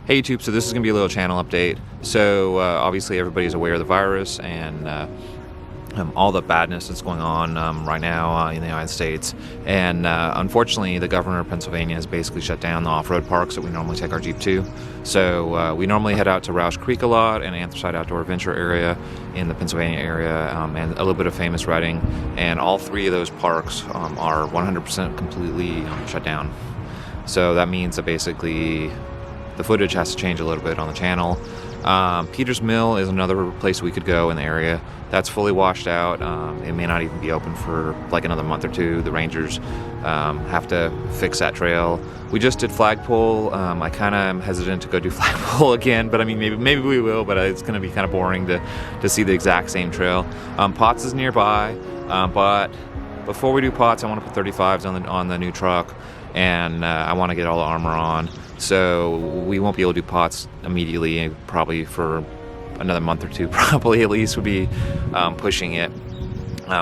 Hey YouTube, so this is going to be a little channel update. So obviously everybody's aware of the virus and all the badness that's going on right now in the United States. And unfortunately, the governor of Pennsylvania has basically shut down the off-road parks that we normally take our Jeep to. So we normally head out to Roush Creek a lot and Anthracite Outdoor Adventure area in the Pennsylvania area, and a little bit of Famous Redding. And all three of those parks are 100% completely shut down. So that means that basically the footage has to change a little bit on the channel. Peters Mill is another place we could go in the area. That's fully washed out. It may not even be open for like another month or two. The rangers have to fix that trail. We just did Flagpole. I kind of am hesitant to go do Flagpole again, but I mean maybe we will, but it's going to be kind of boring to see the exact same trail. Potts is nearby, but before we do Potts, I want to put 35s on the new truck, and I want to get all the armor on. So we won't be able to do Potts immediately, probably for another month or two, probably at least would be pushing it.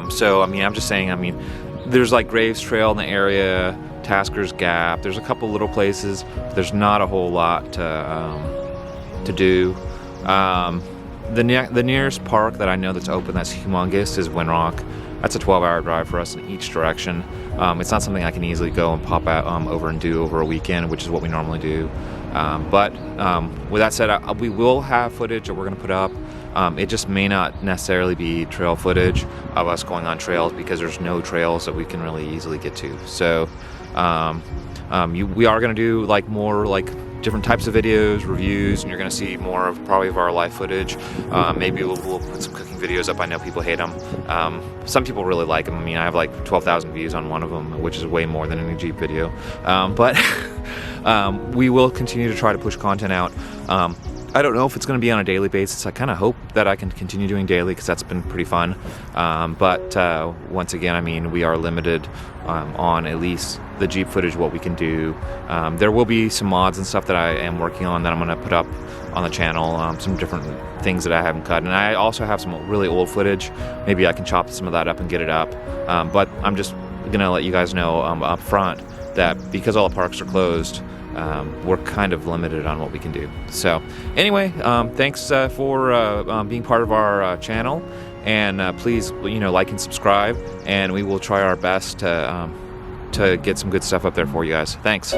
So I mean, I'm just saying, I mean, there's like Graves Trail in the area, Tasker's Gap, there's a couple little places, there's not a whole lot to do. The nearest park that I know that's open that's humongous is Windrock. That's a 12-hour drive for us in each direction. It's not something I can easily go and pop out over and do over a weekend, which is what we normally do. But with that said, we will have footage that we're going to put up. It just may not necessarily be trail footage of us going on trails because there's no trails that we can really easily get to. So we are going to do like more like different types of videos, reviews, and you're going to see more of probably of our live footage. Maybe we'll put some cooking videos up. I know people hate them. Some people really like them. I mean, I have like 12,000 views on one of them, which is way more than any Jeep video. But we will continue to try to push content out. I don't know if it's going to be on a daily basis. I kind of hope that I can continue doing daily because that's been pretty fun. But once again, I mean, we are limited on at least the Jeep footage, what we can do. There will be some mods and stuff that I am working on that I'm going to put up on the channel, some different things that I haven't cut. And I also have some really old footage. Maybe I can chop some of that up and get it up. But I'm just going to let you guys know up front that because all the parks are closed, we're kind of limited on what we can do. So anyway, thanks for being part of our channel, and please, like and subscribe, and we will try our best to get some good stuff up there for you guys. Thanks.